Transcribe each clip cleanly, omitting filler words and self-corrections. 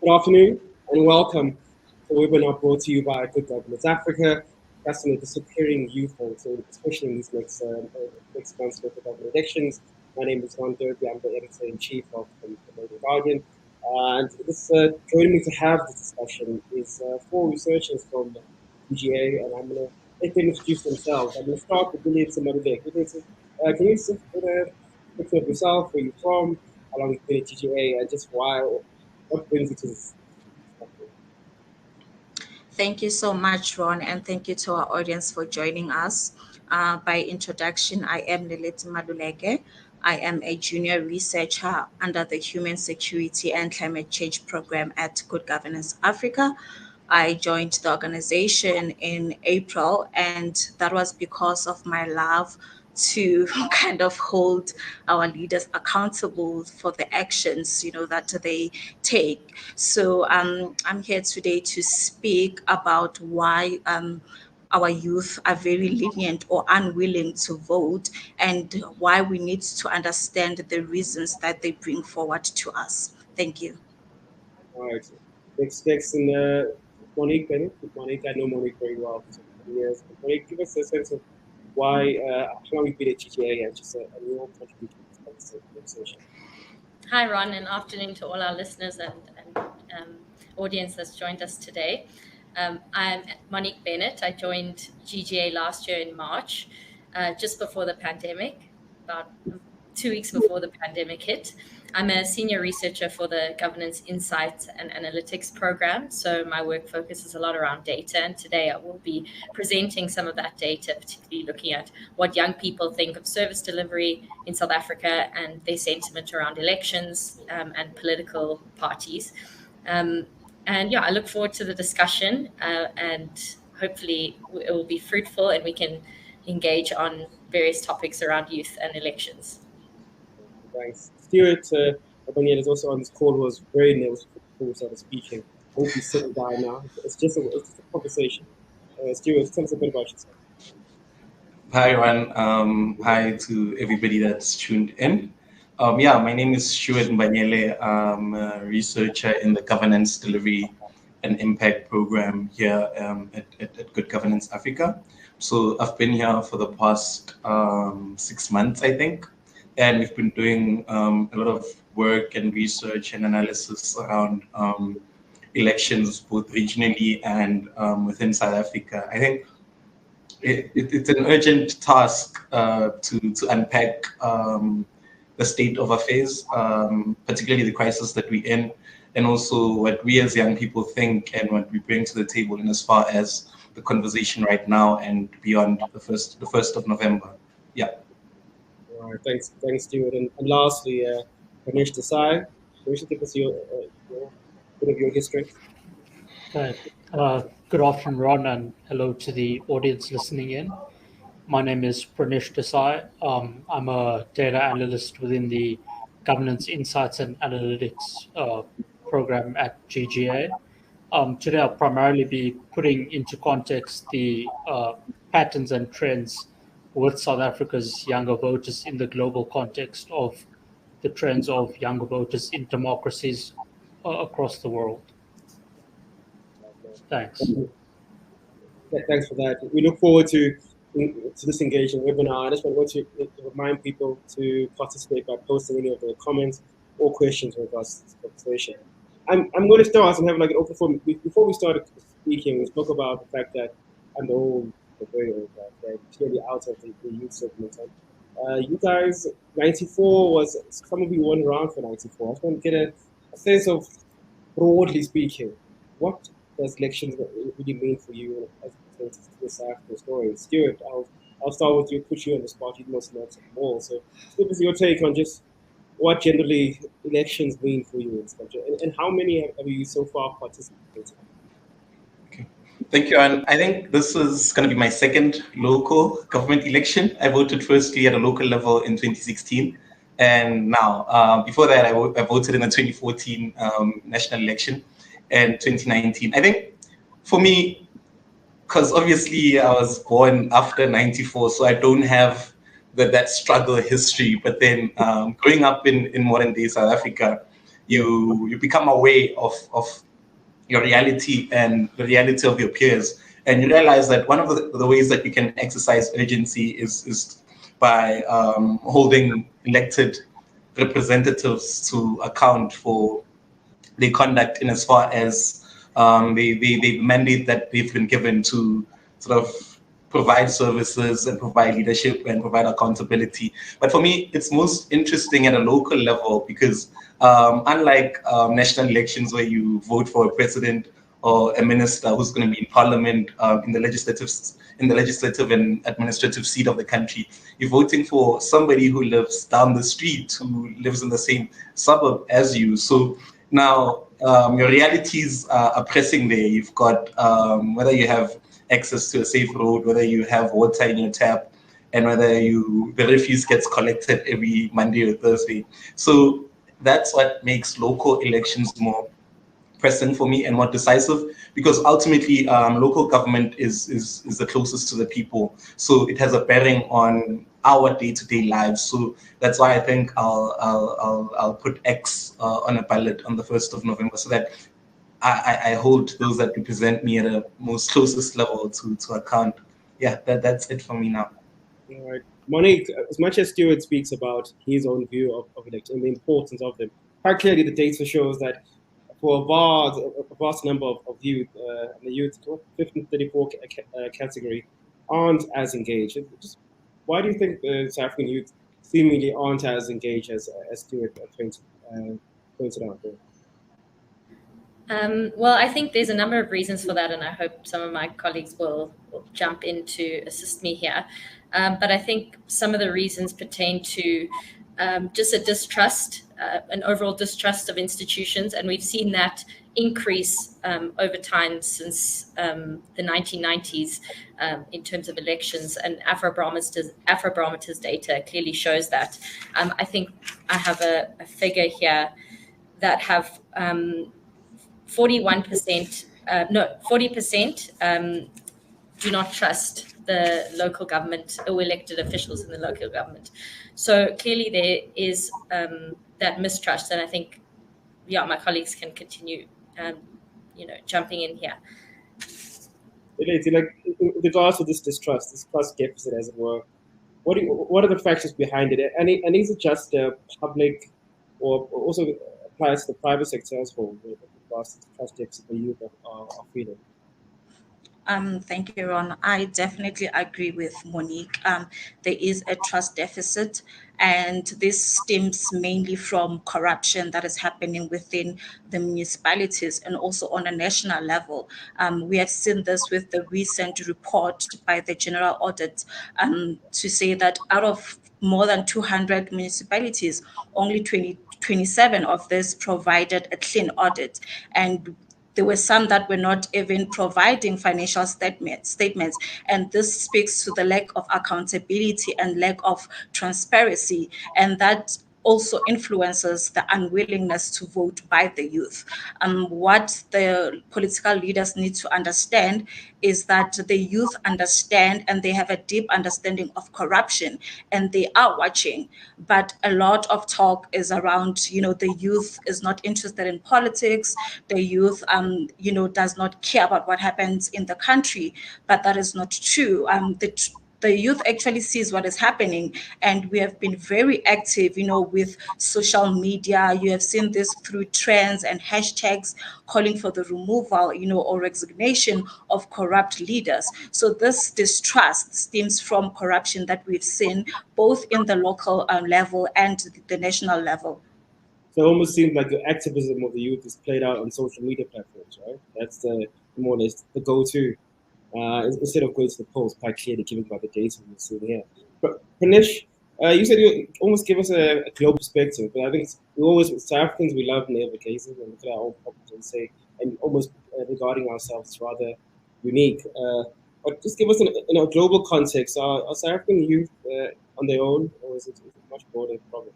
Good afternoon and welcome to a webinar brought to you by Good Governance Africa, discussing the disappearing youth vote, so especially in these next months with the government elections. My name is Ron Derby. I'm the editor-in-chief of the Canadian Guardian. And joining me to have this discussion is four researchers from UGA, and I'm going to let them introduce themselves. I'm going to start with Lilith Maduleke. Can you just put a picture of yourself, where you're from, how long you've been at UGA, and just why, what brings you to this? Thank you so much, Ron, and thank you to our audience for joining us. By introduction, I am Leleti Maluleke. I am a junior researcher under the Human Security and Climate Change Program at Good Governance Africa. I joined the organization in April, and that was because of my love to kind of hold our leaders accountable for the actions, that they take. So I'm here today to speak about why our youth are very lenient or unwilling to vote, and why we need to understand the reasons that they bring forward to us. Thank you. All right. Next, in Monique Bennett. Monique, I know Monique very well for so many years. But Monique, give us a sense of why, how long you've been at GGA, and just a real contribution to this conversation. Hi, Ron, and afternoon to all our listeners and audience that's joined us today. I'm Monique Bennett. I joined GGA last year in March, just before the pandemic, about 2 weeks before the pandemic hit. I'm a senior researcher for the Governance Insights and Analytics program, so my work focuses a lot around data, and today I will be presenting some of that data, particularly looking at what young people think of service delivery in South Africa and their sentiment around elections and political parties. And yeah, I look forward to the discussion, and hopefully it will be fruitful and we can engage on various topics around youth and elections. Thanks. Stuart Mbanyele is also on this call, who was very nervous before we started speaking. I hope he's settled down now. It's just a conversation. Stuart, tell us a bit about yourself. Hi, everyone. Hi to everybody that's tuned in. My name is Stuart Mbanyele. I'm a researcher in the Governance Delivery and Impact program here at Good Governance Africa. So I've been here for the past 6 months, I think. And we've been doing a lot of work and research and analysis around elections, both regionally and within South Africa. I think it's an urgent task to unpack the state of affairs, particularly the crisis that we're in, and also what we as young people think and what we bring to the table in as far as the conversation right now and beyond the 1st of November. Yeah. All right, thanks, Stuart. And lastly, Pranish Desai. Pranish, give us your bit of your history. Good afternoon, Ron, and hello to the audience listening in. My name is Pranish Desai. I'm a data analyst within the Governance Insights and Analytics program at GGA. Today, I'll primarily be putting into context the patterns and trends with South Africa's younger voters in the global context of the trends of younger voters in democracies across the world. Thanks. Thanks for that. We look forward to this engagement webinar. I just want to remind people to participate by posting any of their comments or questions with us this conversation. I'm going to start and have like an open forum. Before we started speaking, we spoke about the fact that I'm old, very old, right? Clearly out of the youth segment. You guys, 94 was, some of you weren't around for 94. I just want to get a sense of, broadly speaking, what does elections really mean for you as it pertains to this African story? Stuart, I'll start with you, put you on the spot. You must know more. So give us your take on just what generally elections mean for you in this country, and how many have you so far participated? Okay, thank you. And I think this is going to be my second local government election. I voted firstly at a local level in 2016. And now, before that, I voted in the 2014 national election and 2019. I think for me, because obviously I was born after 94, so I don't have that struggle history. But then growing up in modern day South Africa, you become aware of your reality and the reality of your peers. And you realize that one of the ways that you can exercise urgency is by holding elected representatives to account for their conduct in as far as the mandate that they've been given to sort of provide services and provide leadership and provide accountability. But for me, it's most interesting at a local level because unlike national elections where you vote for a president or a minister who's going to be in parliament in the legislative and administrative seat of the country, you're voting for somebody who lives down the street, who lives in the same suburb as you. So now your realities are pressing there. You've got whether you have access to a safe road, whether you have water in your tap, and whether the refuse gets collected every Monday or Thursday. So that's what makes local elections more pressing for me and more decisive, because ultimately local government is the closest to the people. So it has a bearing on our day-to-day lives. So that's why I think I'll put X on a ballot on the 1st of November, so that I hold those that represent me at a most closest level to account. Yeah, that's it for me now. All right. Monique, as much as Stuart speaks about his own view of elections and the importance of them, quite clearly the data shows that for a vast number of youth, the youth 15-34 category, aren't as engaged. Why do you think the South African youth seemingly aren't as engaged as Stuart pointed out there? Well, I think there's a number of reasons for that, and I hope some of my colleagues will jump in to assist me here. But I think some of the reasons pertain to just a distrust, an overall distrust of institutions, and we've seen that increase over time since the 1990s in terms of elections, and Afrobarometer's data clearly shows that. I think I have a figure here that have 40% do not trust the local government or elected officials in the local government. So clearly there is that mistrust, and I think, my colleagues can continue, jumping in here. Like, with regards to this trust deficit, as it were, what are the factors behind it? And is it just public, or also applies to the private sector as well, with regards to the trust deficit the youth are feeling? Thank you, Ron. I definitely agree with Monique. There is a trust deficit, and this stems mainly from corruption that is happening within the municipalities and also on a national level. We have seen this with the recent report by the General Audit to say that out of more than 200 municipalities, only 27 of this provided a clean audit, and there were some that were not even providing financial statements, and this speaks to the lack of accountability and lack of transparency, and that also influences the unwillingness to vote by the youth. What the political leaders need to understand is that the youth understand and they have a deep understanding of corruption, and they are watching. But a lot of talk is around, the youth is not interested in politics. The youth, does not care about what happens in the country, but that is not true. The youth actually sees what is happening, and we have been very active, with social media. You have seen this through trends and hashtags calling for the removal, or resignation of corrupt leaders. So this distrust stems from corruption that we've seen both in the local level and the national level. So it almost seems like the activism of the youth is played out on social media platforms, right? That's more or less the go-to. Instead of going to the polls, quite clearly given by the data we're seeing here. But Pranish, you said you almost give us a global perspective, but I think South Africans, we love navigating and look at our own problems and say, and almost regarding ourselves as rather unique. But just give us in a global context, are South African youth on their own, or is it a much broader problem?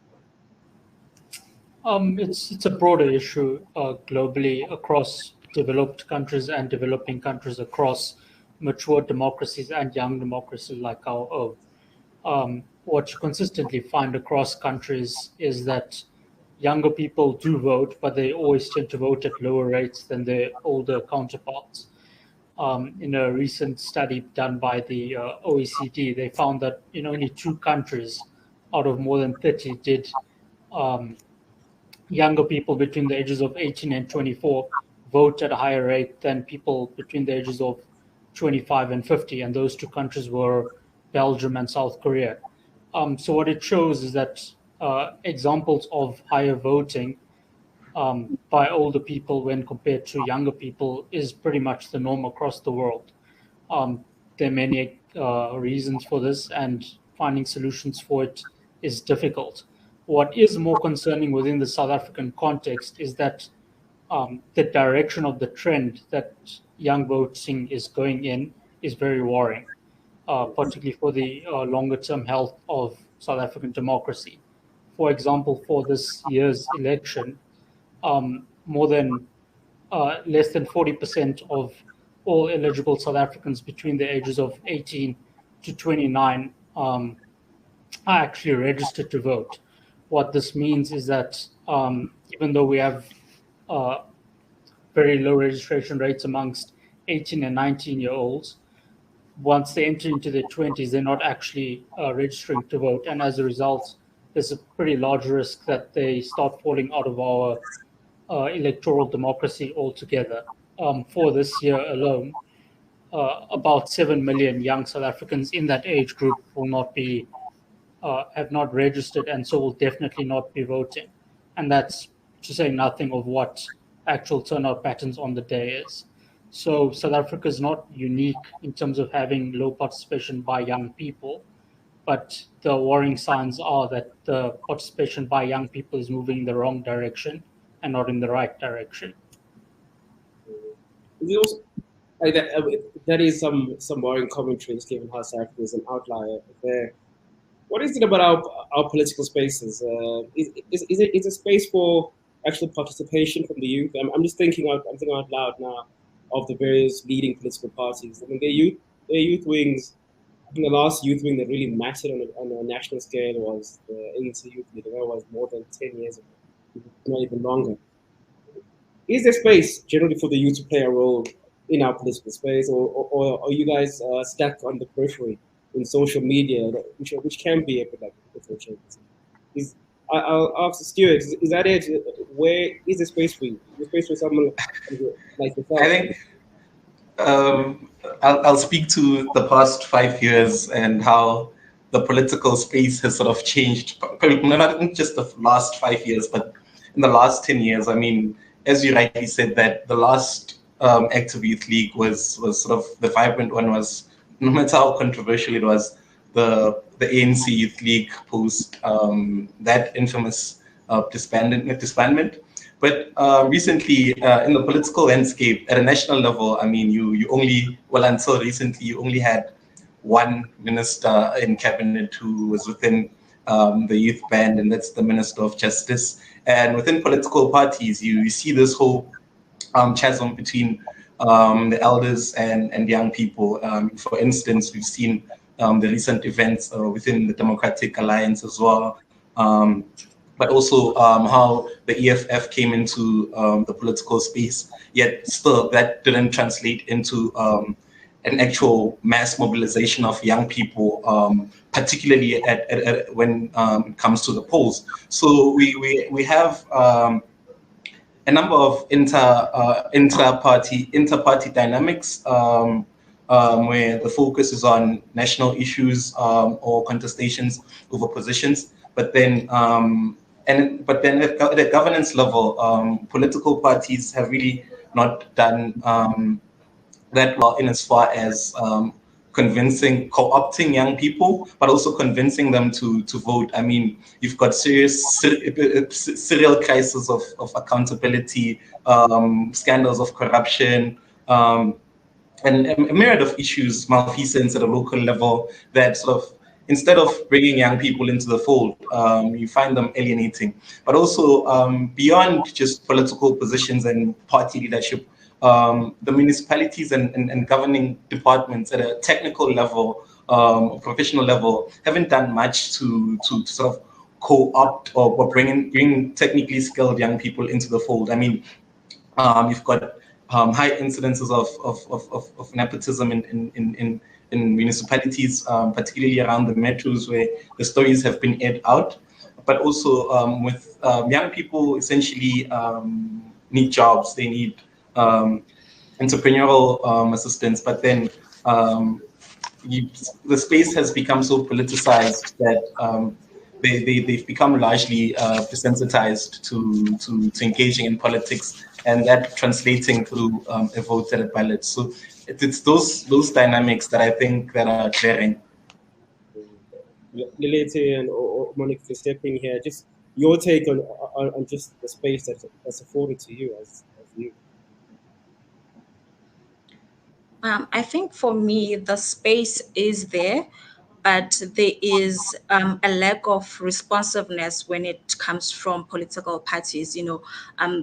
It's a broader issue globally across developed countries and developing countries, across mature democracies and young democracies like our own. What you consistently find across countries is that younger people do vote, but they always tend to vote at lower rates than their older counterparts. In a recent study done by the OECD, they found that in only 2 countries out of more than 30 did younger people between the ages of 18 and 24 vote at a higher rate than people between the ages of 25 and 50. And those 2 countries were Belgium and South Korea. So what it shows is that examples of higher voting by older people when compared to younger people is pretty much the norm across the world. There are many reasons for this, and finding solutions for it is difficult. What is more concerning within the South African context is that the direction of the trend that young voting is going in is very worrying, particularly for the longer-term health of South African democracy. For example, for this year's election, more than less than 40% of all eligible South Africans between the ages of 18 to 29 are actually registered to vote. What this means is that even though we have very low registration rates amongst 18 and 19-year-olds, once they enter into their 20s, they're not actually registering to vote. And as a result, there's a pretty large risk that they start falling out of our electoral democracy altogether. For this year alone, about 7 million young South Africans in that age group will not be have not registered, and so will definitely not be voting. And that's to say nothing of what actual turnout patterns on the day is. So South Africa is not unique in terms of having low participation by young people, but the worrying signs are that the participation by young people is moving in the wrong direction and not in the right direction. That is some worrying commentaries, given how South Africa is an outlier there. What is it about our political spaces? Is a space for actual participation from the youth? I'm just thinking out loud now of the various leading political parties. I mean, their youth wings. I think the last youth wing that really mattered on a national scale was the ANC Youth League. That was more than 10 years ago, not even longer. Is there space generally for the youth to play a role in our political space, or are you guys stuck on the periphery in social media, which can be a bit like political changes? I'll ask Stuart, is that it? Where is the space for you? Is there space for someone like yourself? I think I'll speak to the past 5 years and how the political space has sort of changed, not just the last 5 years, but in the last 10 years. I mean, as you rightly said, that the last Active Youth League was sort of the vibrant one, was, no matter how controversial it was, the ANC Youth League post that infamous disbandment. But recently, in the political landscape at a national level, I mean, you only, well, until recently, you only had one minister in cabinet who was within the youth band, and that's the Minister of Justice. And within political parties, you see this whole chasm between the elders and young people. For instance, we've seen the recent events within the Democratic Alliance as well. But also how the EFF came into the political space, yet still that didn't translate into an actual mass mobilization of young people, particularly at when it comes to the polls. So we have a number of inter-party dynamics where the focus is on national issues or contestations over positions, but then at the governance level, political parties have really not done that well in as far as co-opting young people, but also convincing them to vote. I mean, you've got serious serial crises of accountability, scandals of corruption, and a myriad of issues, malfeasance at a local level that sort of, instead of bringing young people into the fold, you find them alienating. But also beyond just political positions and party leadership, the municipalities and governing departments at a technical level, professional level, haven't done much to sort of co-opt or bring technically skilled young people into the fold. I mean, you've got high incidences of nepotism in municipalities, particularly around the metros where the stories have been aired out, but also with young people essentially need jobs, they need entrepreneurial assistance, but then the space has become so politicized that they've become largely desensitized to engaging in politics, and that translating through a vote at a ballot. So it's those dynamics that I think that are glaring. Lilith or Monique, for stepping here, just your take on just the space that's afforded to you as you. I think for me, the space is there, but there is a lack of responsiveness when it comes from political parties. The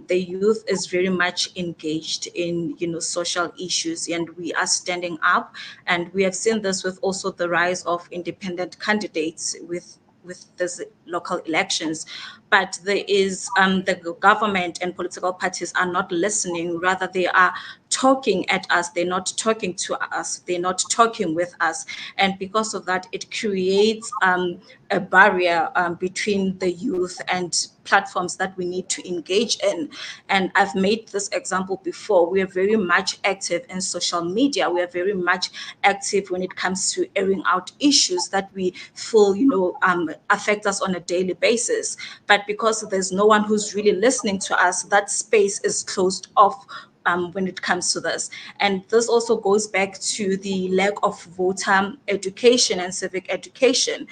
youth is very much engaged in, social issues, and we are standing up. And we have seen this with also the rise of independent candidates with these local elections. But there is the government and political parties are not listening. Rather, they are talking at us. They're not talking to us. They're not talking with us. And because of that, it creates a barrier between the youth and platforms that we need to engage in. And I've made this example before. We are very much active in social media. We are very much active when it comes to airing out issues that we feel, affect us on a daily basis. But because there's no one who's really listening to us, that space is closed off when it comes to this. And this also goes back to the lack of voter education and civic education.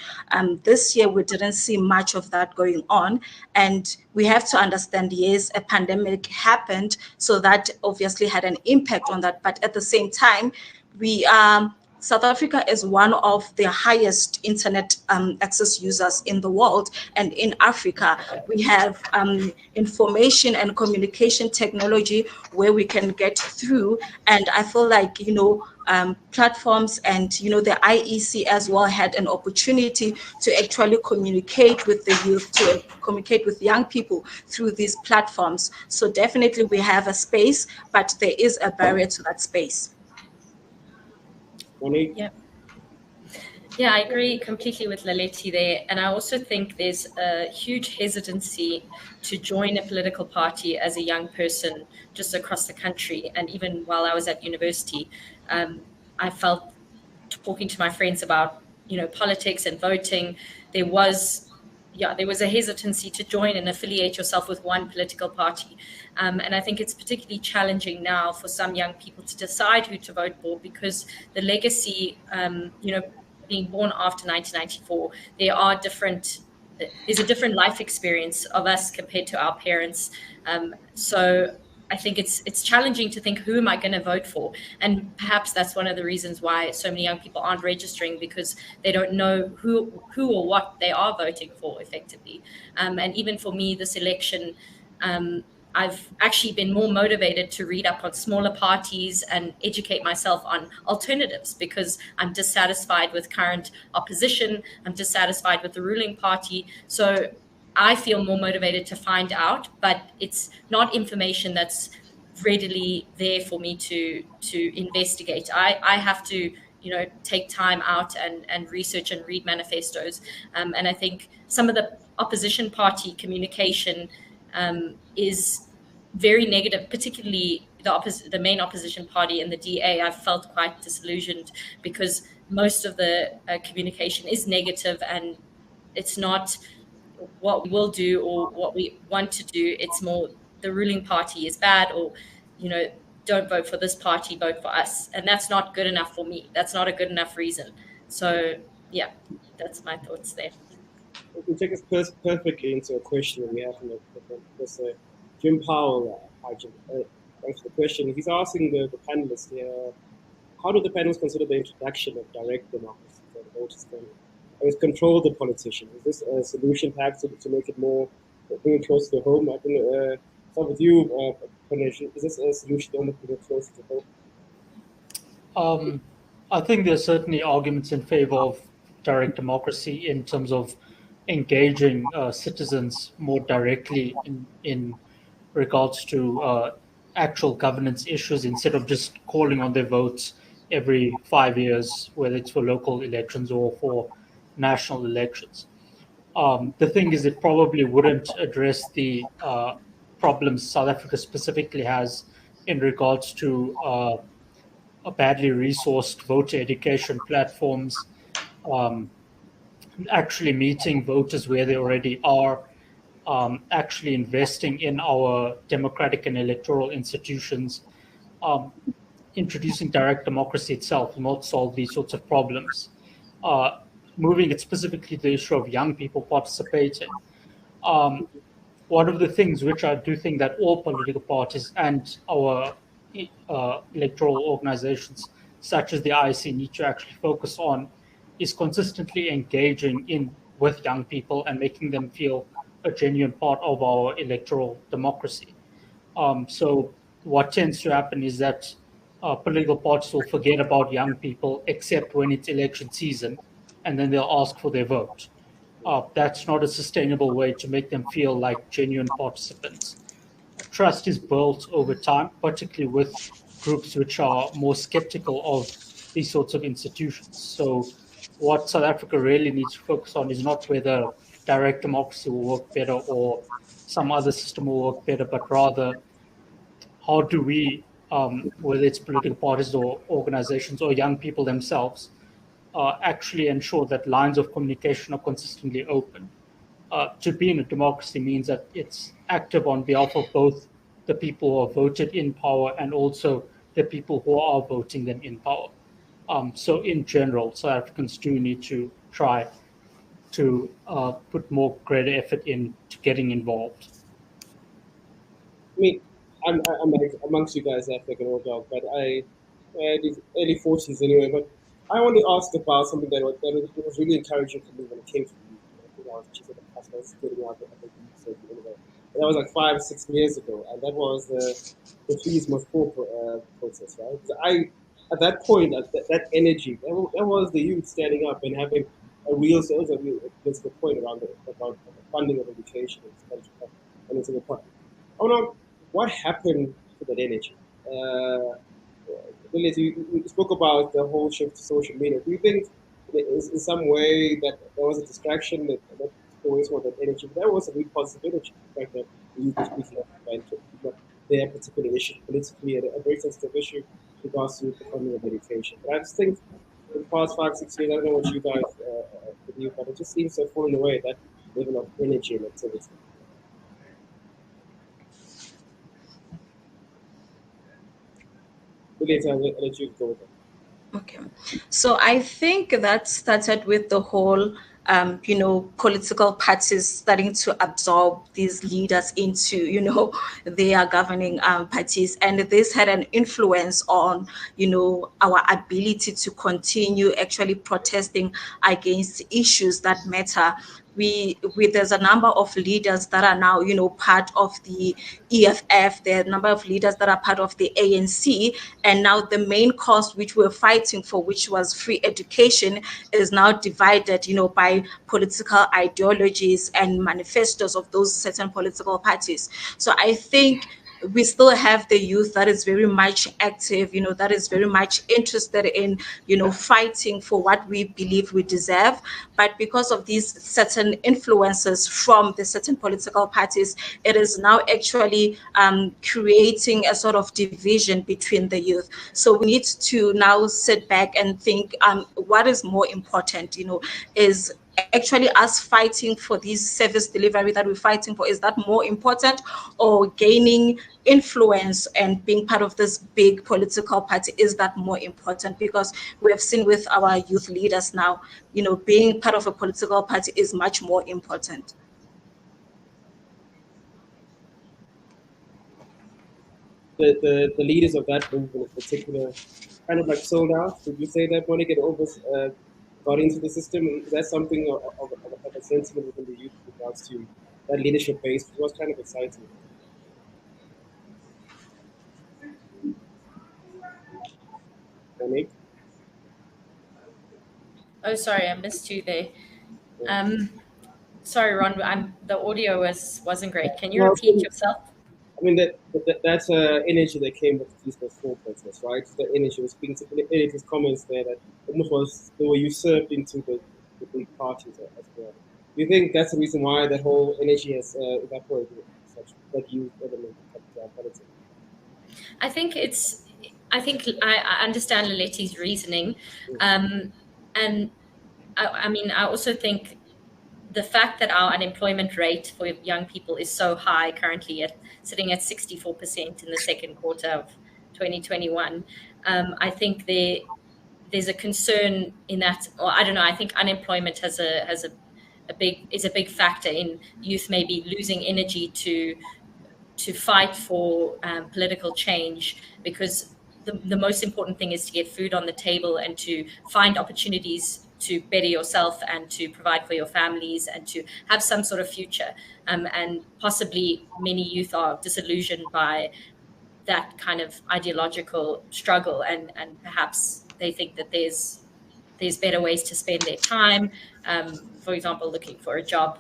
This year, we didn't see much of that going on. And we have to understand, yes, a pandemic happened, so that obviously had an impact on that. But at the same time, South Africa is one of the highest internet access users in the world. And in Africa, we have information and communication technology where we can get through. And I feel like, platforms and, the IEC as well had an opportunity to actually communicate with the youth, to communicate with young people through these platforms. So definitely we have a space, but there is a barrier to that space. Monique? Yeah, I agree completely with Leleti there. And I also think there's a huge hesitancy to join a political party as a young person just across the country. And even while I was at university, I felt, talking to my friends about, politics and voting, there was a hesitancy to join and affiliate yourself with one political party. And I think it's particularly challenging now for some young people to decide who to vote for, because the legacy, being born after 1994, there's a different life experience of us compared to our parents. So I think it's challenging to think, who am I going to vote for? And perhaps that's one of the reasons why so many young people aren't registering, because they don't know who or what they are voting for effectively. And even for me, this election, I've actually been more motivated to read up on smaller parties and educate myself on alternatives, because I'm dissatisfied with current opposition. I'm dissatisfied with the ruling party. So I feel more motivated to find out, but it's not information that's readily there for me to investigate. I have to, take time out and research and read manifestos. And I think some of the opposition party communication is very negative, particularly the main opposition party in the DA. I've felt quite disillusioned because most of the communication is negative, and it's not what we will do or what we want to do. It's more the ruling party is bad, or, don't vote for this party, vote for us. And that's not good enough for me. That's not a good enough reason. So, yeah, that's my thoughts there. We take us perfectly into a question that we have from Professor Jim Powell. Thanks for the question. He's asking the panelists here, how do the panelists consider the introduction of direct democracy for the voters? With control the politician? Is this a solution perhaps to make it more, bring it closer to home? I think, start with you, Pranish. Is this a solution to bring it closer to home? I think there's certainly arguments in favor of direct democracy in terms of engaging citizens more directly in regards to actual governance issues instead of just calling on their votes every 5 years, whether it's for local elections or for national elections. The thing is, it probably wouldn't address the problems South Africa specifically has in regards to badly resourced voter education platforms, um, actually meeting voters where they already are, actually investing in our democratic and electoral institutions, um, introducing direct democracy itself will not solve these sorts of problems. Uh, Moving it specifically to the issue of young people participating, um, one of the things which I do think that all political parties and our electoral organizations, such as the IEC, need to actually focus on is consistently engaging in with young people and making them feel a genuine part of our electoral democracy. So what tends to happen is that political parties will forget about young people except when it's election season, and then they'll ask for their vote. That's not a sustainable way to make them feel like genuine participants. Trust is built over time, particularly with groups which are more skeptical of these sorts of institutions. So, what South Africa really needs to focus on is not whether direct democracy will work better or some other system will work better, but rather how do we, whether it's political parties or organizations or young people themselves, actually ensure that lines of communication are consistently open. To be in a democracy means that it's active on behalf of both the people who are voted in power and also the people who are voting them in power. So, in general, South Africans do need to try to put more greater effort into getting involved. I mean, I'm like amongst you guys, I think, an old dog, but these early 40s anyway. But I want to ask about something that was really encouraging for me when it came to youth. I think I was just at the past, I was getting out of the youth circle anyway. And that was like 5, 6 years ago, and that was the Fees Must Fall protest, right? Because at that point, that energy, that was the youth standing up and having a real, so it was a real political point about the funding of education in this country, and it's a point. Oh no, what happened to that energy? Lilith, you spoke about the whole shift to social media. Do you think in some way that there was a distraction that took away some of that energy? But there was a real positive energy. The fact that the youth were speaking up and talking about their particular issue politically, a very sensitive issue with regards to the funding of education. But I just think in the past 5, 6 years, I don't know what you guys believe, but it just seems to have fallen away, that level of energy and activity. Lilith, I'll let you go there. Okay. So I think that started with the whole, political parties starting to absorb these leaders into, their governing parties. And this had an influence on, our ability to continue actually protesting against issues that matter. There's a number of leaders that are now, part of the EFF. There are a number of leaders that are part of the ANC, and now the main cause which we're fighting for, which was free education, is now divided, by political ideologies and manifestos of those certain political parties. So I think we still have the youth that is very much active, that is very much interested in, fighting for what we believe we deserve. But because of these certain influences from the certain political parties, it is now actually creating a sort of division between the youth. So we need to now sit back and think, what is more important, is actually us fighting for this service delivery that we're fighting for, is that more important, or gaining influence and being part of this big political party, is that more important? Because we have seen with our youth leaders now, being part of a political party is much more important. The leaders of that movement in particular kind of like sold out. Would you say that Monique got into the system? Is that something of a sentiment within the youth with regards to that leadership base, which was kind of exciting? Monique? Oh, sorry, I missed you there. Sorry, Ron, the audio wasn't great. Can you No, repeat yourself? I mean, that's energy that came with the Peace Bus 4 process, right? The energy was speaking to Energy's comments there that almost was they were usurped into the big parties as well. Do you think that's the reason why that whole energy has evaporated, such that youth element of politics? I think I understand Leleti's reasoning, and I mean I also think the fact that our unemployment rate for young people is so high currently, sitting at 64% in the second quarter of 2021, I think there's a concern in that, or I don't know. I think unemployment is a big factor in youth maybe losing energy to fight for political change, because the most important thing is to get food on the table and to find opportunities to better yourself and to provide for your families and to have some sort of future. And possibly many youth are disillusioned by that kind of ideological struggle, and perhaps they think that there's better ways to spend their time, for example, looking for a job.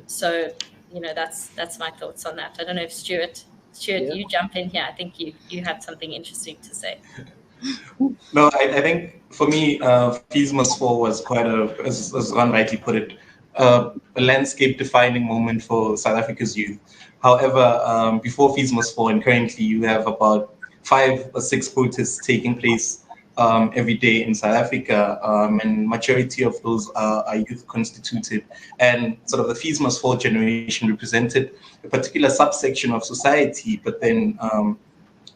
So that's my thoughts on that. I don't know if Stuart, you jump in here. I think you had something interesting to say. No, I think for me, Fees Must Fall was quite as Ron rightly put it, a landscape-defining moment for South Africa's youth. However, before Fees Must Fall, and currently you have about 5 or 6 protests taking place every day in South Africa, and majority of those are youth constituted. And sort of the Fees Must Fall generation represented a particular subsection of society, but then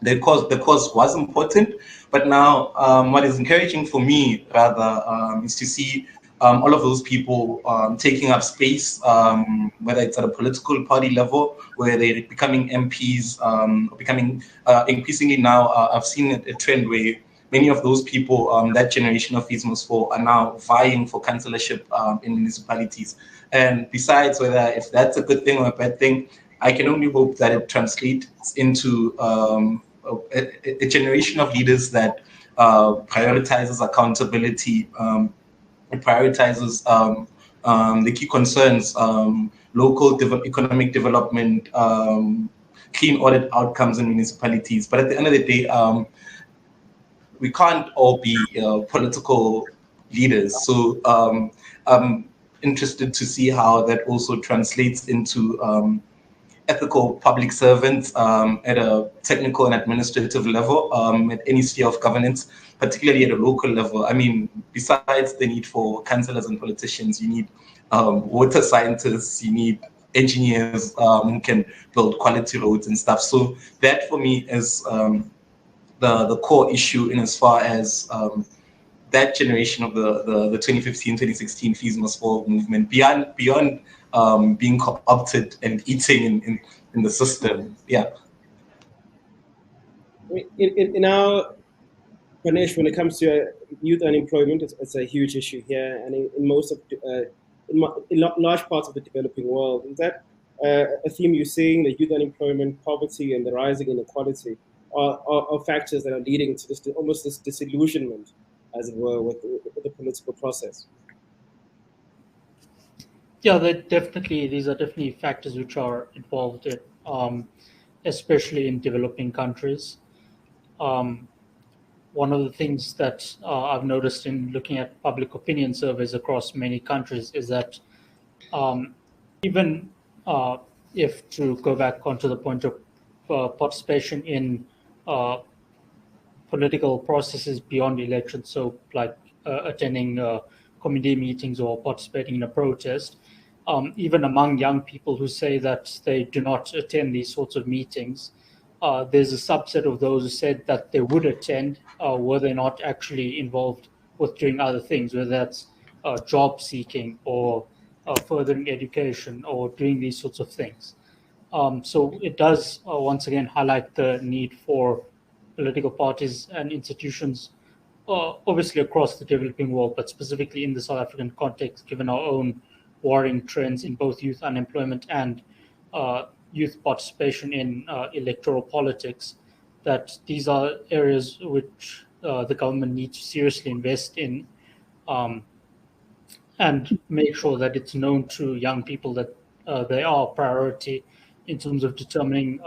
the cause was important. But now what is encouraging for me rather is to see all of those people taking up space, whether it's at a political party level, where they're becoming MPs, becoming increasingly now, I've seen a trend where many of those people, that generation of Fees Must Fall, are now vying for councillorship in municipalities. And besides whether if that's a good thing or a bad thing, I can only hope that it translates into a generation of leaders that prioritizes accountability, it prioritizes the key concerns, local economic development, clean audit outcomes in municipalities. But at the end of the day, we can't all be political leaders. So I'm interested to see how that also translates into ethical public servants at a technical and administrative level, at any sphere of governance, particularly at a local level. I mean, besides the need for councillors and politicians, you need water scientists, you need engineers who can build quality roads and stuff. So that for me is the core issue, in as far as that generation of the 2015, 2016 Fees Must Fall movement, beyond being co-opted and eating in the system. Yeah. In our Pranish, when it comes to youth unemployment, it's a huge issue here, and in most of in large parts of the developing world. Is that a theme you're seeing? The youth unemployment, poverty, and the rising inequality are factors that are leading to this almost this disillusionment, as it were, with the political process. Yeah, these are definitely factors which are involved in, especially in developing countries. One of the things that I've noticed in looking at public opinion surveys across many countries is that even if, to go back onto the point of participation in political processes beyond elections, so like attending committee meetings or participating in a protest, even among young people who say that they do not attend these sorts of meetings, there's a subset of those who said that they would attend were they not actually involved with doing other things, whether that's job seeking or furthering education or doing these sorts of things. So it does once again highlight the need for political parties and institutions, obviously across the developing world, but specifically in the South African context, given our own worrying trends in both youth unemployment and youth participation in electoral politics, that these are areas which the government needs to seriously invest in. and make sure that it's known to young people that they are a priority in terms of determining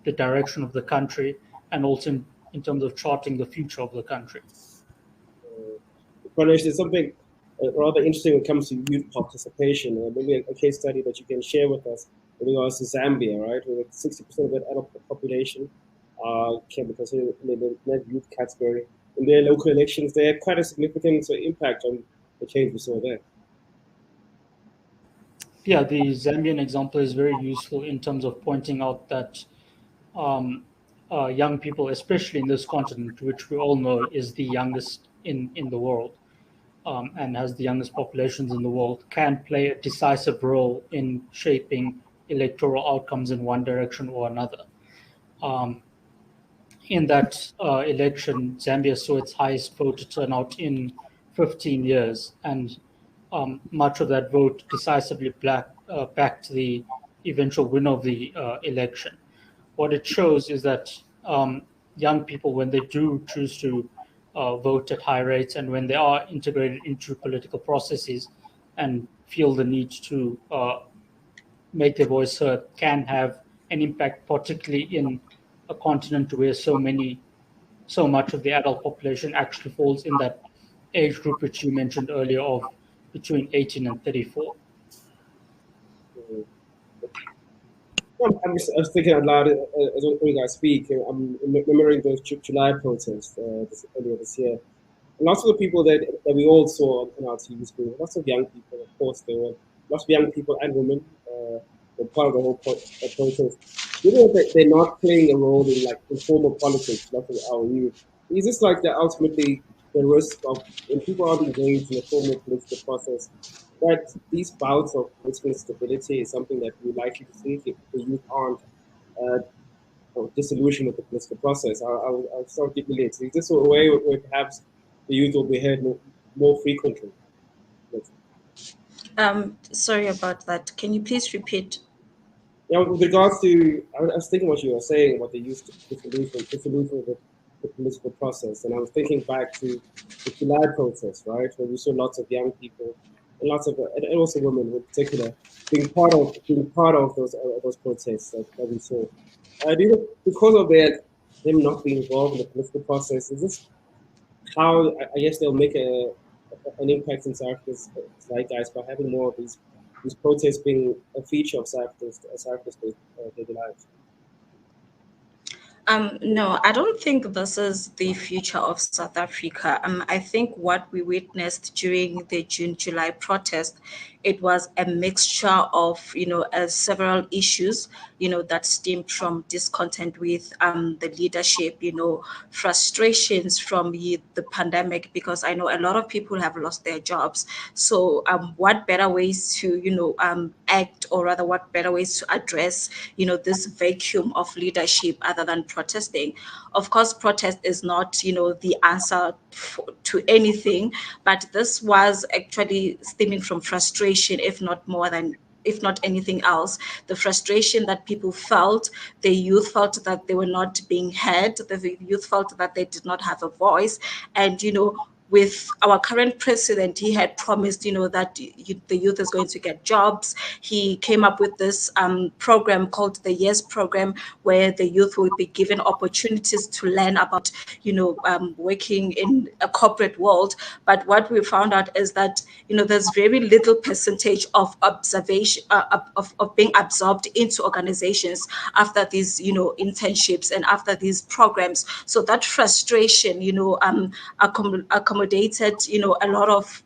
the direction of the country, and also in terms of charting the future of the country. Pranish, there's something rather interesting when it comes to youth participation. Maybe a case study that you can share with us in regards to Zambia, right? Where 60% of the adult population can be considered in the youth category. In their local elections, they had quite a significant impact on the change we saw there. Yeah, the Zambian example is very useful in terms of pointing out that young people, especially in this continent, which we all know is the youngest in the world, and has the youngest populations in the world, can play a decisive role in shaping electoral outcomes in one direction or another. In that election, Zambia saw its highest voter turnout in 15 years, and much of that vote decisively backed the eventual winner of the election. What it shows is that young people, when they do choose to vote at high rates, and when they are integrated into political processes and feel the need to make their voice heard, can have an impact, particularly in a continent where so much of the adult population actually falls in that age group which you mentioned earlier of between 18 and 34. I was thinking out loud as you guys speak. I'm remembering those July protests earlier this year. And lots of the people that we all saw on our TV screen, lots of young people, of course, there were lots of young people and women were part of the whole protest. You know that they're not playing a role in like informal politics, lots of our youth. Is this like ultimately the risk of when people aren't engaged in a formal political process, that these bouts of political instability is something that we're likely to see if the youth aren't disillusioned with the political process? I'll start deeply later. Is this a way where perhaps the youth will be heard more frequently? Sorry about that. Can you please repeat? Yeah, with regards to, I was thinking what you were saying about the youth disillusion with the political process, and I was thinking back to the July protest, right, where we saw lots of young people and lots of, and also women in particular, being part of those protests that we saw. Do you think because of them not being involved in the political process, is this how I guess they'll make an impact in South Africa's zeitgeist by having more of these protests being a feature of South Africa's daily lives? No, I don't think this is the future of South Africa. I think what we witnessed during the June-July protest, it was a mixture of, several issues, that stemmed from discontent with the leadership, frustrations from the pandemic, because I know a lot of people have lost their jobs. So what better ways to, act, or rather what better ways to address, this vacuum of leadership other than protesting? Of course, protest is not, the answer to anything, but this was actually stemming from frustration, if not anything else. The frustration that people felt, the youth felt that they were not being heard, the youth felt that they did not have a voice. And, with our current president, he had promised, that the youth is going to get jobs. He came up with this program called the YES program, where the youth will be given opportunities to learn about, working in a corporate world. But what we found out is that, there's very little percentage of observation, of being absorbed into organizations after these, internships and after these programs. So that frustration, accommodated, a lot of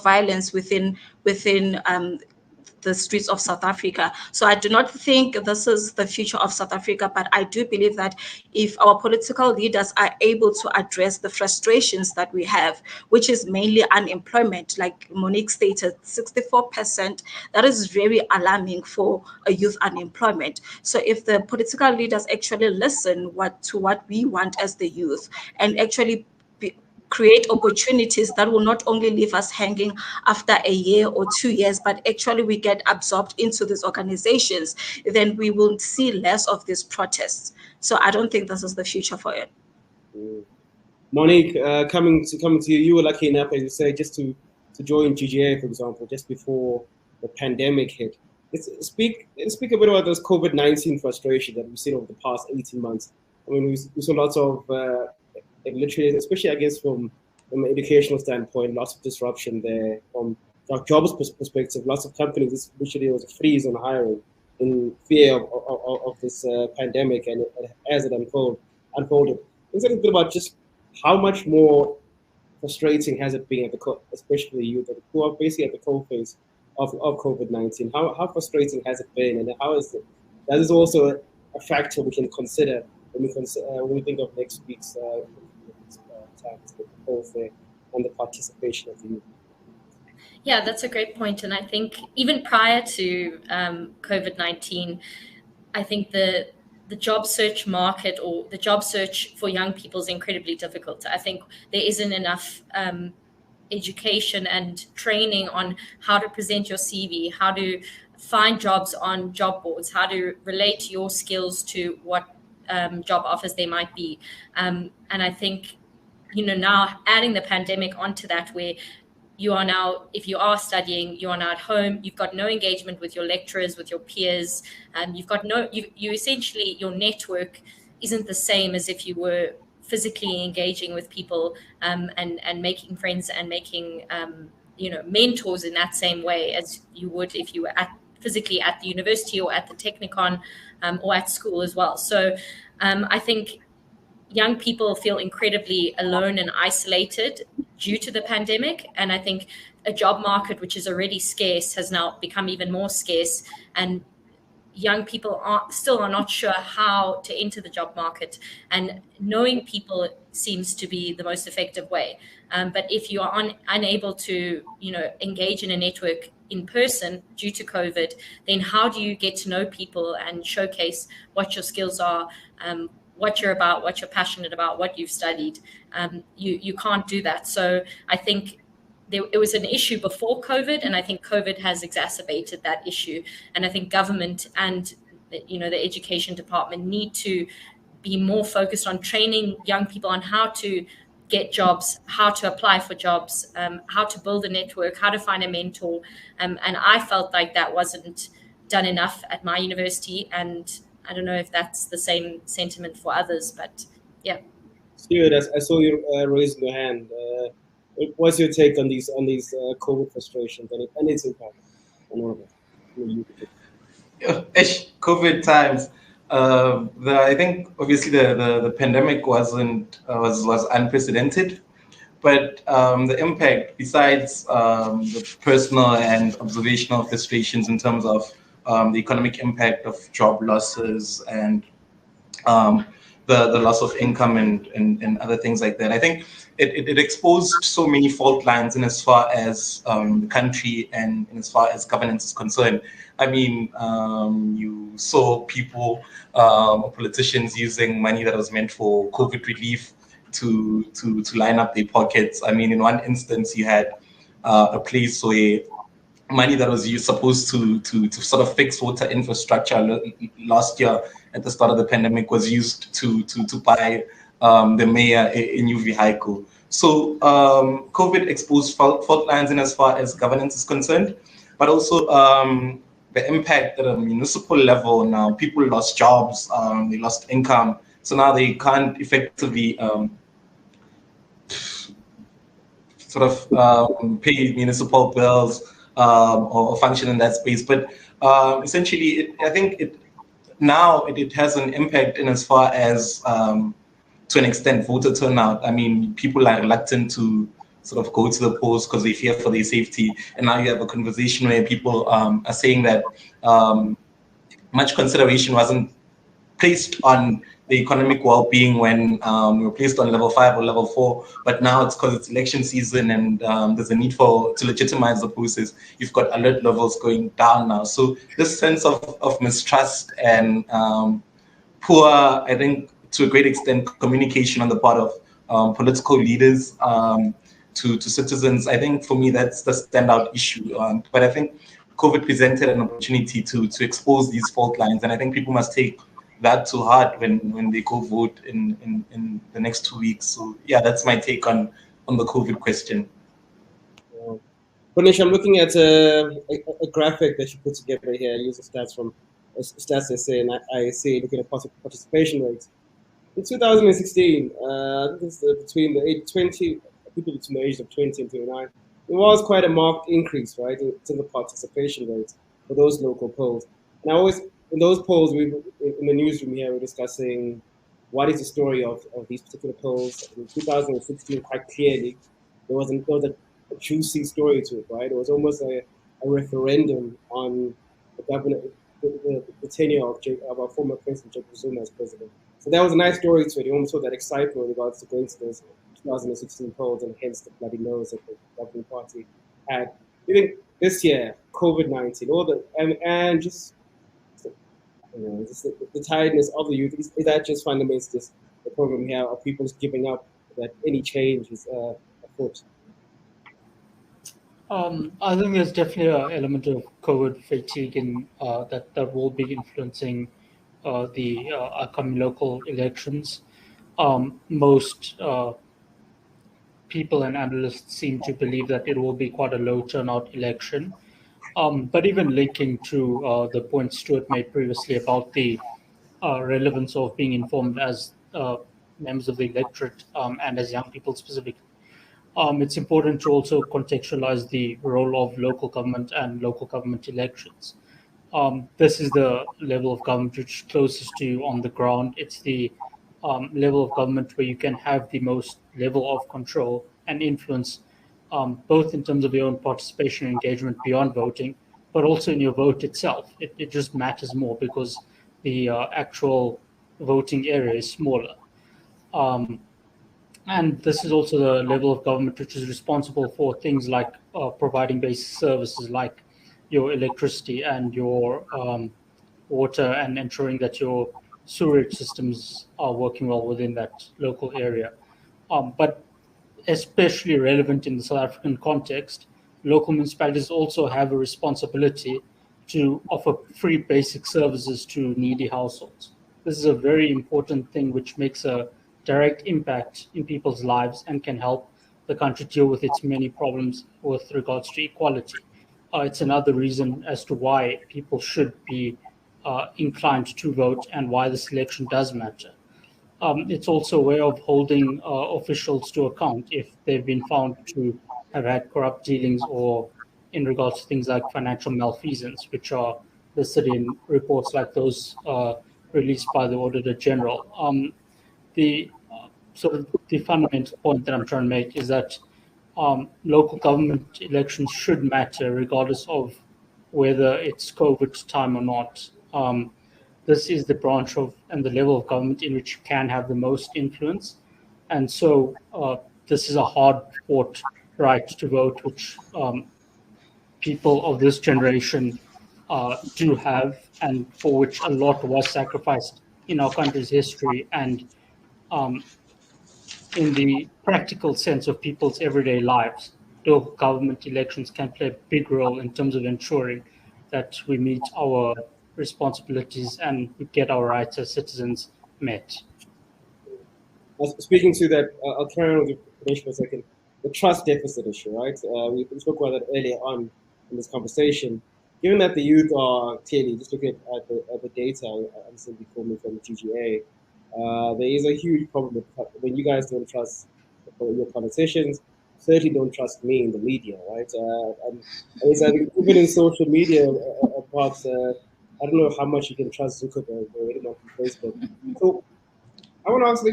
violence within the streets of South Africa. So I do not think this is the future of South Africa, but I do believe that if our political leaders are able to address the frustrations that we have, which is mainly unemployment, like Monique stated, 64%, that is very alarming for a youth unemployment. So if the political leaders actually listen to what we want as the youth, and actually create opportunities that will not only leave us hanging after a year or 2 years, but actually we get absorbed into these organizations, then we will see less of these protests. So I don't think this is the future for it. Monique, coming to you, you were lucky enough, as you say, just to to join GGA, for example, just before the pandemic hit. Let's speak a bit about this COVID-19 frustration that we've seen over the past 18 months. I mean, we saw lots of literally, especially I guess from an educational standpoint, lots of disruption there. From a jobs perspective, lots of companies, literally there was a freeze on hiring in fear of this pandemic, and as it unfolded. Let's talk a bit about just how much more frustrating has it been especially the youth who are basically at the cold face of COVID-19? How frustrating has it been, and how is it? That is also a factor we can consider when we think of next week's times, the cold fair and the participation of the youth. Yeah, that's a great point. And I think even prior to COVID-19, I think the job search market or the job search for young people is incredibly difficult. I think there isn't enough education and training on how to present your CV, how to find jobs on job boards, how to relate your skills to what job offers there might be. And I think, now adding the pandemic onto that, where you are now, if you are studying, you are now at home, you've got no engagement with your lecturers, with your peers, you've got you essentially, your network isn't the same as if you were physically engaging with people and making friends and making mentors in that same way as you would if you were physically at the university or at the Technicon or at school as well. So I think young people feel incredibly alone and isolated due to the pandemic. And I think a job market, which is already scarce, has now become even more scarce. And young people are not sure how to enter the job market. And knowing people seems to be the most effective way. But if you are unable to, engage in a network in person due to COVID, then how do you get to know people and showcase what your skills are, what you're about, what you're passionate about, what you've studied? You can't do that. So I think it was an issue before COVID, and I think COVID has exacerbated that issue. And I think government and the education department need to be more focused on training young people on how to get jobs, how to apply for jobs, how to build a network, how to find a mentor. And I felt like that wasn't done enough at my university, and I don't know if that's the same sentiment for others, but yeah. Stuart, I saw you raising your hand. What's your take on these COVID frustrations and its impact on all of us? COVID times. I think obviously the pandemic was unprecedented, but the impact, besides the personal and observational frustrations in terms of the economic impact of job losses and the loss of income and other things like that, I think it exposed so many fault lines in as far as the country and in as far as governance is concerned. I mean, you saw people, politicians using money that was meant for COVID relief to line up their pockets. I mean, in one instance, you had a place where money that was supposed to sort of fix water infrastructure last year at the start of the pandemic was used to buy the mayor a new vehicle. So COVID exposed fault lines in as far as governance is concerned, but also the impact at a municipal level. Now people lost jobs, they lost income, so now they can't effectively pay municipal bills or function in that space. But essentially, I think it has an impact in as far as, to an extent, voter turnout. I mean, people are reluctant to sort of go to the polls because they fear for their safety. And now you have a conversation where people are saying that much consideration wasn't placed on the economic well-being when we were placed on level 5 or level 4, but now it's because it's election season and there's a need to legitimize the process. You've got alert levels going down now. So this sense of mistrust and poor, I think, to a great extent, communication on the part of political leaders to citizens, I think for me that's the standout issue. But I think COVID presented an opportunity to expose these fault lines, and I think people must take that to heart when they go vote in the next 2 weeks. So yeah, that's my take on the COVID question. Pranish, I'm looking at a graphic that you put together here using stats from Stats SA and ISA, looking at participation rates. In 2016, between the age 20, people between the ages of 20 and 29, there was quite a marked increase, right, in the participation rates for those local polls. And I always, in those polls, in the newsroom here, we're discussing what is the story of these particular polls. In 2016, quite clearly, there was a juicy story to it, right? It was almost a referendum on the governor, the tenure of our former president, Jacob Zuma, as president. So that was a nice story to it. You almost saw that excitement with regards to going to those 2016 polls and hence the bloody nose that the governing party had. I think this year, COVID-19, all the and just just the tiredness of the youth, is that just fundamentally just the problem here of people just giving up that any change is afoot? I think there's definitely an element of COVID fatigue in that will be influencing the upcoming local elections. Most people and analysts seem to believe that it will be quite a low turnout election. But even linking to the point Stuart made previously about the relevance of being informed as members of the electorate and as young people specifically, it's important to also contextualize the role of local government and local government elections. This is the level of government which is closest to you on the ground. It's the level of government where you can have the most level of control and influence, both in terms of your own participation and engagement beyond voting, but also in your vote itself. It just matters more because the actual voting area is smaller. And this is also the level of government which is responsible for things like providing basic services like your electricity and your water, and ensuring that your sewerage systems are working well within that local area. But especially relevant in the South African context, local municipalities also have a responsibility to offer free basic services to needy households. This is a very important thing which makes a direct impact in people's lives and can help the country deal with its many problems with regards to equality. It's another reason as to why people should be inclined to vote and why this election does matter. It's also a way of holding officials to account if they've been found to have had corrupt dealings or in regards to things like financial malfeasance, which are listed in reports like those released by the Auditor General. The sort of the fundamental point that I'm trying to make is that local government elections should matter regardless of whether it's COVID time or not. This is the branch of and the level of government in which you can have the most influence. And so this is a hard fought right to vote, which people of this generation do have, and for which a lot was sacrificed in our country's history. And in the practical sense of people's everyday lives, local government elections can play a big role in terms of ensuring that we meet our responsibilities and we get our rights as citizens met. Speaking to that, I'll carry on with the for a second. The trust deficit issue, right? We spoke about that earlier on in this conversation. Given that the youth are clearly, just looking at the data I said before me from the GGA, there is a huge problem when you guys don't trust your politicians, certainly don't trust me in the media, right? And I think even in social media, perhaps, I don't know how much you can trust Zuckerberg or anyone from Facebook. So I want to ask,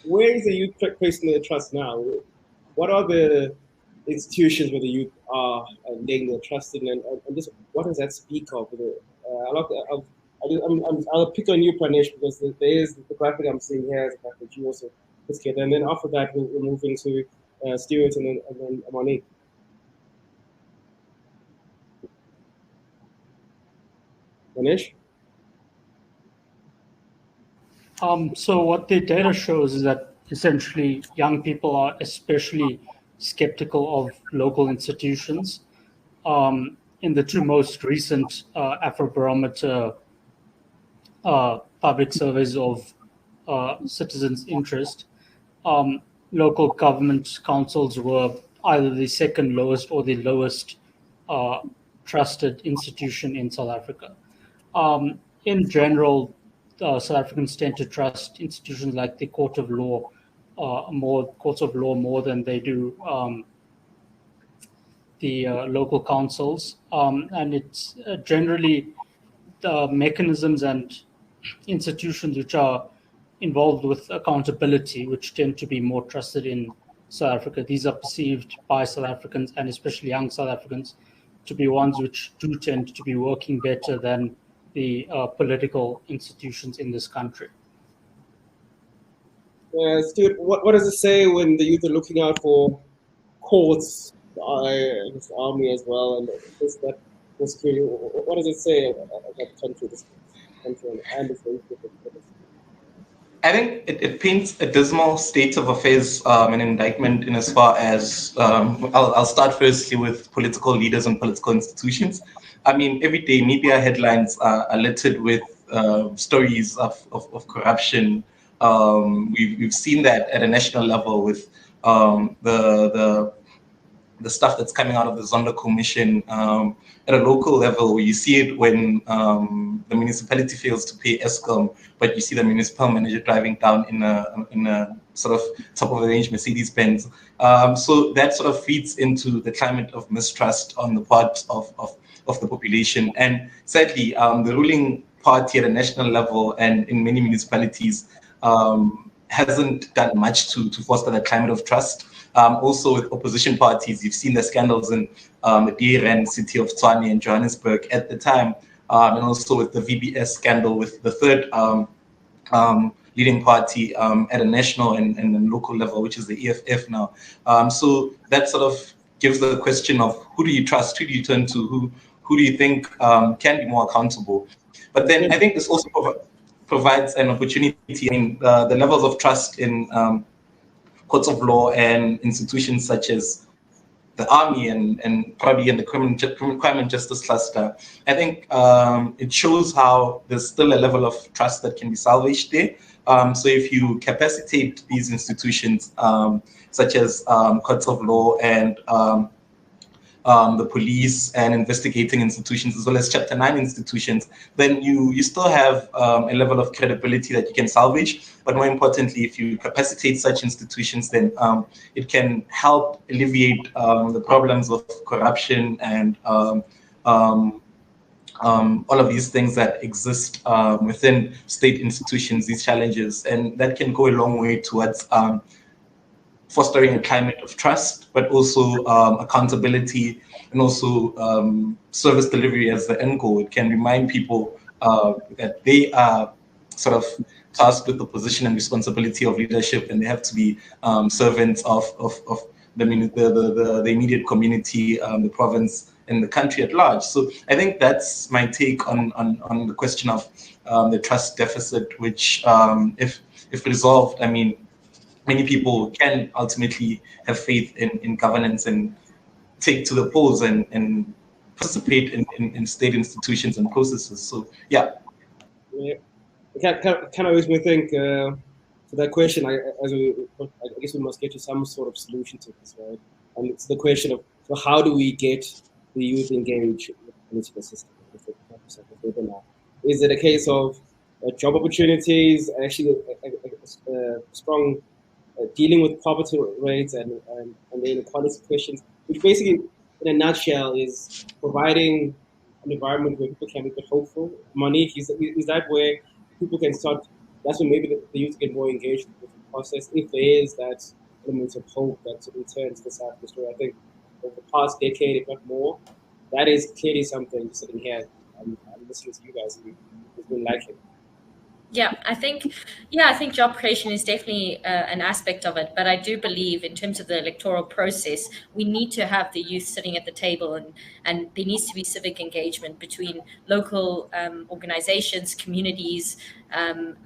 where is the youth placing their trust now? What are the institutions where the youth are laying their trust in, and just what does that speak of? I'll pick on you, Pranish, because there is the graphic I'm seeing here is a graphic you also put together, and then after that we'll move into Stuart and then Monique. Pranish? So what the data shows is that essentially young people are especially skeptical of local institutions. In the two most recent Afrobarometer public surveys of citizens' interest, local government councils were either the second lowest or the lowest trusted institution in South Africa. In general, South Africans tend to trust institutions like the courts of law more than they do the local councils, and it's generally the mechanisms and institutions which are involved with accountability, which tend to be more trusted in South Africa. These are perceived by South Africans, and especially young South Africans, to be ones which do tend to be working better than the political institutions in this country. Stuart, what does it say when the youth are looking out for courts, the army as well, and this, that, this security? What does it say about the country, this country, and its I think it paints a dismal state of affairs, an indictment in as far as, I'll start firstly with political leaders and political institutions. I mean, every day media headlines are littered with stories of corruption. We've seen that at a national level with the stuff that's coming out of the Zondo Commission. At a local level, you see it when the municipality fails to pay Eskom, but you see the municipal manager driving down in a sort of top of the range Mercedes-Benz. So that sort of feeds into the climate of mistrust on the part of the population. And sadly, the ruling party at a national level and in many municipalities hasn't done much to foster that climate of trust. Also with opposition parties, you've seen the scandals in the DRN city of Tshwane and Johannesburg at the time, and also with the VBS scandal with the third leading party at a national and local level, which is the EFF now. So that sort of gives the question of who do you trust, who do you turn to, who do you think can be more accountable? But then I think this also provides an opportunity. I mean, the levels of trust in courts of law and institutions such as the army and probably in the crime and justice cluster, I think it shows how there's still a level of trust that can be salvaged there. So if you capacitate these institutions, such as courts of law and the police and investigating institutions, as well as Chapter 9 institutions, then you still have a level of credibility that you can salvage. But more importantly, if you capacitate such institutions, then it can help alleviate the problems of corruption and all of these things that exist within state institutions, these challenges. And that can go a long way towards fostering a climate of trust, but also accountability and also service delivery as the end goal. It can remind people that they are sort of tasked with the position and responsibility of leadership, and they have to be servants of the immediate community, the province, and the country at large. So I think that's my take on the question of the trust deficit, which if resolved, I mean, many people can ultimately have faith in governance and take to the polls and participate in state institutions and processes. So, yeah. Kind of always me think for that question, I guess we must get to some sort of solution to this, right? And it's the question of, so how do we get the youth engaged with the political system? Is it a case of job opportunities, actually a strong dealing with poverty rates and the inequality questions, which basically, in a nutshell, is providing an environment where people can be hopeful? Monique, is that where people can start? That's when maybe the youth get more engaged with the process, if there is that element of hope that returns to South Africa story. I think over the past decade, if not more, that is clearly something sitting here and listening to you guys who's been lacking. Yeah, I think job creation is definitely an aspect of it. But I do believe in terms of the electoral process, we need to have the youth sitting at the table, and there needs to be civic engagement between local organizations, communities,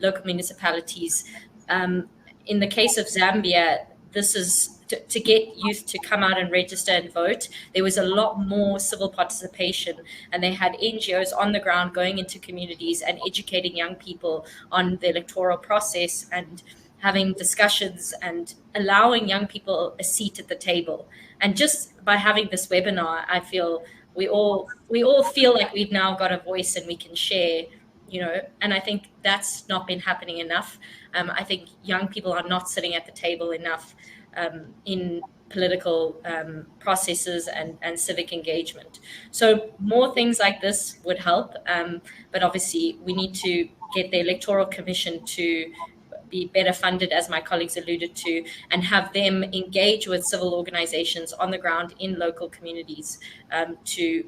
local municipalities. In the case of Zambia, this is to get youth to come out and register and vote. There was a lot more civil participation, and they had NGOs on the ground going into communities and educating young people on the electoral process and having discussions and allowing young people a seat at the table. And just by having this webinar, I feel we all feel like we've now got a voice and we can share, and I think that's not been happening enough. I think young people are not sitting at the table enough in political processes and civic engagement. So more things like this would help, but obviously we need to get the Electoral Commission to be better funded, as my colleagues alluded to, and have them engage with civil organizations on the ground in local communities to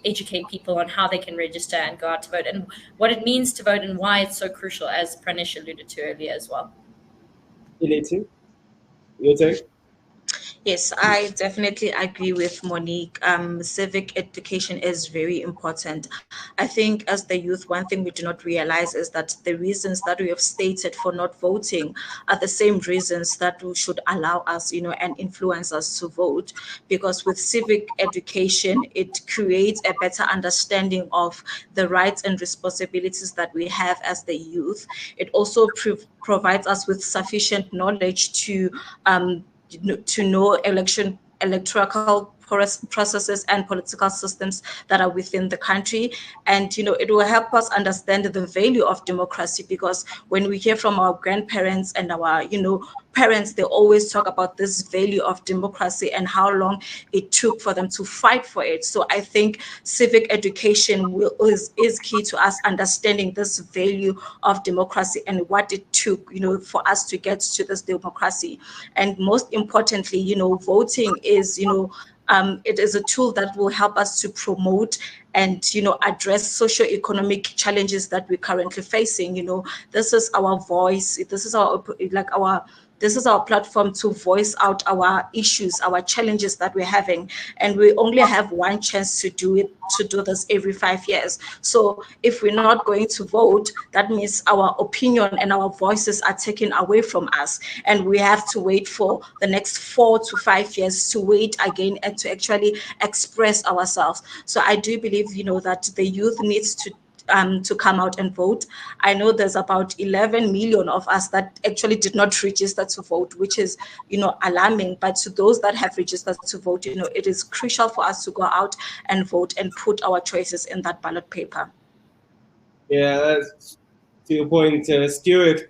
educate people on how they can register and go out to vote, and what it means to vote and why it's so crucial, as Pranish alluded to earlier as well. Lilith, your take? Yes, I definitely agree with Monique. Civic education is very important. I think as the youth, one thing we do not realize is that the reasons that we have stated for not voting are the same reasons that should allow us, and influence us to vote. Because with civic education, it creates a better understanding of the rights and responsibilities that we have as the youth. It also provides us with sufficient knowledge to know electoral processes and political systems that are within the country. And it will help us understand the value of democracy, because when we hear from our grandparents and our parents, they always talk about this value of democracy and how long it took for them to fight for it. So I think civic education is key to us understanding this value of democracy and what it took for us to get to this democracy. And most importantly, voting is it is a tool that will help us to promote and address socio-economic challenges that we're currently facing. This is our voice. This is our platform to voice out our issues, our challenges that we're having, and we only have one chance to do this every 5 years. So if we're not going to vote, that means our opinion and our voices are taken away from us, and we have to wait for the next 4 to 5 years to wait again and to actually express ourselves. So I do believe that the youth needs to come out and vote. I know there's about 11 million of us that actually did not register to vote, which is, alarming. But to those that have registered to vote, it is crucial for us to go out and vote and put our choices in that ballot paper. Yeah, to your point, Stuart,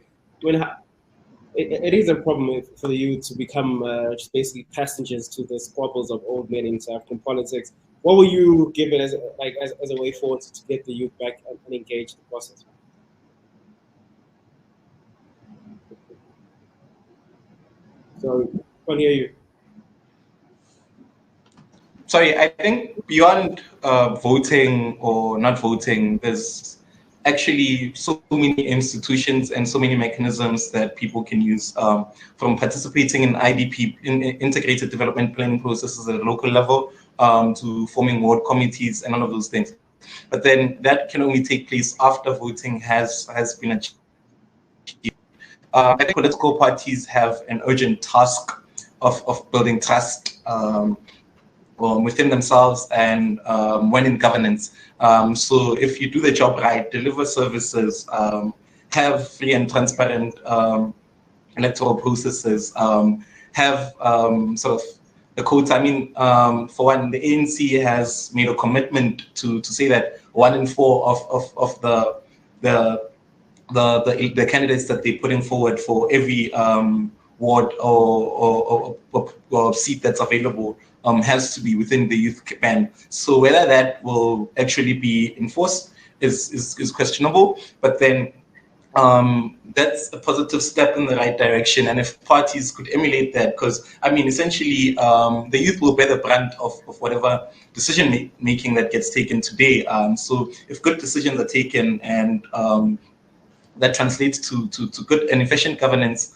it is a problem for the youth to become just basically passengers to the squabbles of old men in South African politics. What will you give it as a way forward to get the youth back and engage in the process? So, I can't hear you. Sorry, I think beyond voting or not voting, there's actually so many institutions and so many mechanisms that people can use, from participating in IDP, in integrated development planning processes at a local level, to forming ward committees and all of those things. But then that can only take place after voting has been achieved. I think political parties have an urgent task of building trust within themselves and when in governance. So if you do the job right, deliver services, have free and transparent electoral processes, have sort of the quota. I mean, for one, the ANC has made a commitment to say that 1 in 4 of the candidates that they're putting forward for every ward or seat that's available has to be within the youth band. So whether that will actually be enforced is questionable, but then that's a positive step in the right direction. And if parties could emulate that, because I mean, essentially, the youth will bear the brunt of whatever decision making that gets taken today. So if good decisions are taken and that translates to good and efficient governance,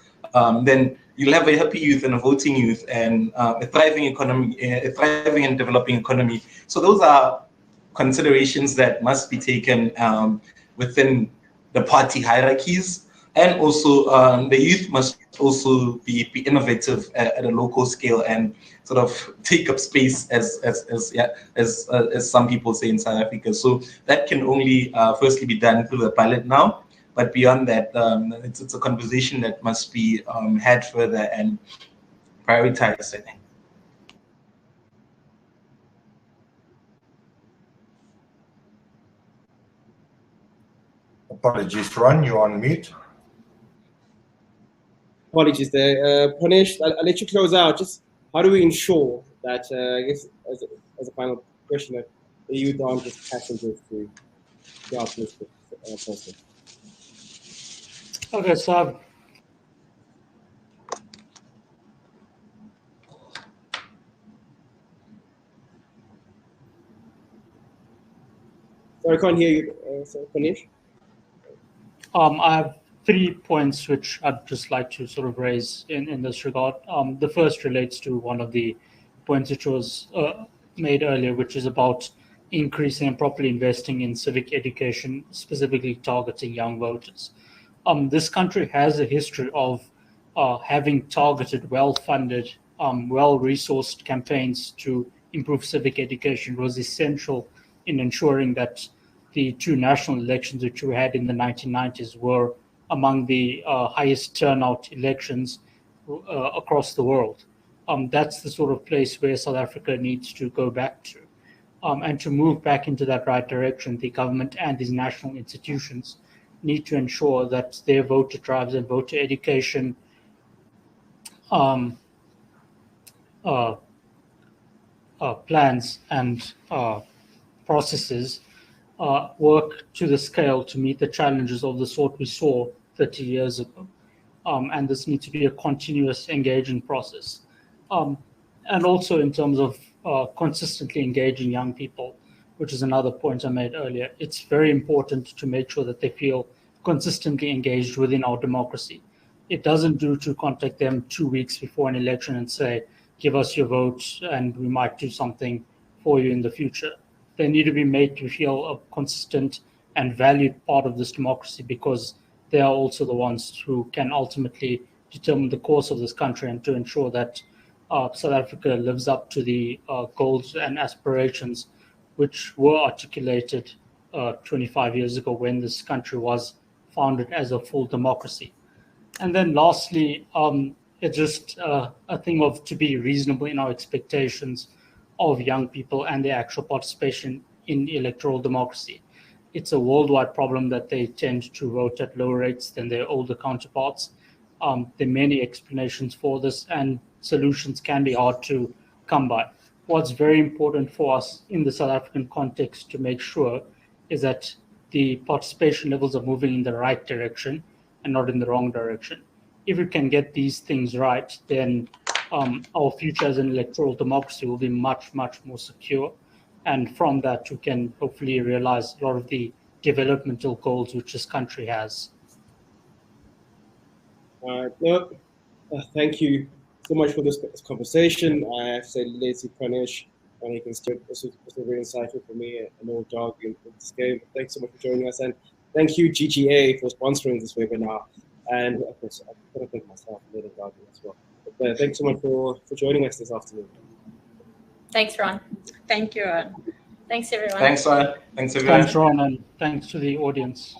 then you'll have a happy youth and a voting youth and a thriving economy, a thriving and developing economy. So those are considerations that must be taken within the party hierarchies, and also the youth must also be innovative at a local scale and sort of take up space as some people say in South Africa. So that can only firstly be done through the ballot now. But beyond that, it's a conversation that must be had further and prioritized, I think. Apologies, Ron, you're on mute. Apologies there. Pranish, I'll let you close out. Just how do we ensure that, I guess, as a final question, that the youth aren't just passengers to the optimistic process? Okay, so Sorry, I can't hear you, Pranish. I have 3 points which I'd just like to sort of raise in this regard. The first relates to one of the points which was made earlier, which is about increasing and properly investing in civic education, specifically targeting young voters. This country has a history of having targeted, well-funded, well-resourced campaigns to improve civic education. It was essential in ensuring that the 2 national elections which we had in the 1990s were among the highest turnout elections across the world. That's the sort of place where South Africa needs to go back to. And to move back into that right direction, the government and these national institutions need to ensure that their voter drives and voter education plans and processes work to the scale to meet the challenges of the sort we saw 30 years ago. And this needs to be a continuous engaging process. And also in terms of consistently engaging young people, which is another point I made earlier, it's very important to make sure that they feel consistently engaged within our democracy. It doesn't do to contact them 2 weeks before an election and say, give us your vote and we might do something for you in the future. They need to be made to feel a consistent and valued part of this democracy, because they are also the ones who can ultimately determine the course of this country and to ensure that South Africa lives up to the goals and aspirations which were articulated 25 years ago when this country was founded as a full democracy. And then lastly, it's just a thing of to be reasonable in our expectations of young people and their actual participation in electoral democracy. It's a worldwide problem that they tend to vote at lower rates than their older counterparts. There are many explanations for this, and solutions can be hard to come by. What's very important for us in the South African context to make sure is that the participation levels are moving in the right direction and not in the wrong direction. If we can get these things right, then our future as an electoral democracy will be much, much more secure. And from that, we can hopefully realize a lot of the developmental goals which this country has. Thank you so much for this conversation. I have to say, Leleti, Pranish, and you can still, this was very insightful for me. I know dog in this game. Thanks so much for joining us, and thank you GGA for sponsoring this webinar. And of course, I'm going to thank myself and Little Dog as well. But thanks so much for joining us this afternoon. Thanks, Ron. Thank you, Ron. Thanks, everyone. Thanks, Ron. Thanks, everyone. Thanks, Ron, and thanks to the audience.